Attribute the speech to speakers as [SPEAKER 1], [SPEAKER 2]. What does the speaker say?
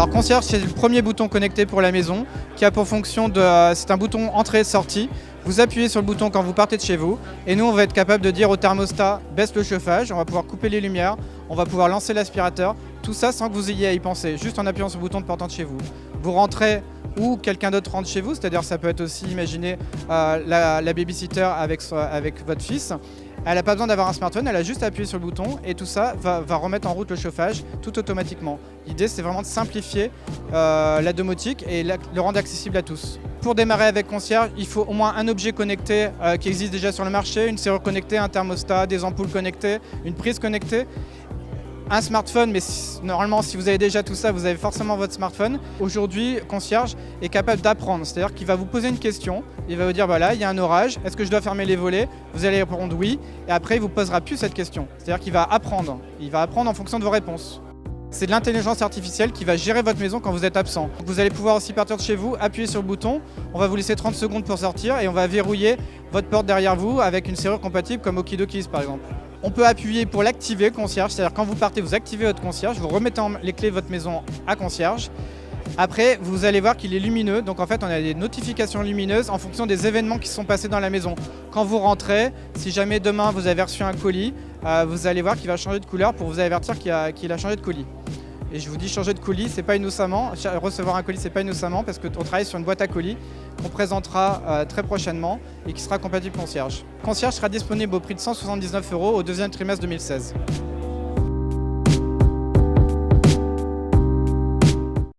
[SPEAKER 1] Alors concierge, c'est le premier bouton connecté pour la maison qui a pour fonction c'est un bouton entrée-sortie. Vous appuyez sur le bouton quand vous partez de chez vous et nous on va être capable de dire au thermostat baisse le chauffage, on va pouvoir couper les lumières, on va pouvoir lancer l'aspirateur, tout ça sans que vous ayez à y penser, juste en appuyant sur le bouton de partant de chez vous. Vous rentrez ou quelqu'un d'autre rentre chez vous, c'est-à-dire ça peut être aussi, imaginez la babysitter avec votre fils. Elle n'a pas besoin d'avoir un smartphone, elle a juste à appuyer sur le bouton et tout ça va remettre en route le chauffage tout automatiquement. L'idée c'est vraiment de simplifier la domotique et le rendre accessible à tous. Pour démarrer avec concierge, il faut au moins un objet connecté qui existe déjà sur le marché, une serrure connectée, un thermostat, des ampoules connectées, une prise connectée. Un smartphone, mais normalement si vous avez déjà tout ça, vous avez forcément votre smartphone. Aujourd'hui, concierge est capable d'apprendre, c'est-à-dire qu'il va vous poser une question, il va vous dire voilà, il y a un orage, est-ce que je dois fermer les volets? Vous allez répondre oui, et après il ne vous posera plus cette question. C'est-à-dire qu'il va apprendre en fonction de vos réponses. C'est de l'intelligence artificielle qui va gérer votre maison quand vous êtes absent. Vous allez pouvoir aussi partir de chez vous, appuyer sur le bouton, on va vous laisser 30 secondes pour sortir et on va verrouiller votre porte derrière vous avec une serrure compatible comme Okidokis par exemple. On peut appuyer pour l'activer, concierge, c'est-à-dire quand vous partez, vous activez votre concierge, vous remettez les clés de votre maison à concierge. Après, vous allez voir qu'il est lumineux, donc en fait on a des notifications lumineuses en fonction des événements qui sont passés dans la maison. Quand vous rentrez, si jamais demain vous avez reçu un colis, vous allez voir qu'il va changer de couleur pour vous avertir qu'il a changé de colis. Et je vous dis changer de colis, c'est pas innocemment, recevoir un colis c'est pas innocemment parce qu'on travaille sur une boîte à colis qu'on présentera très prochainement et qui sera compatible concierge. Concierge sera disponible au prix de 179 € au deuxième trimestre 2016.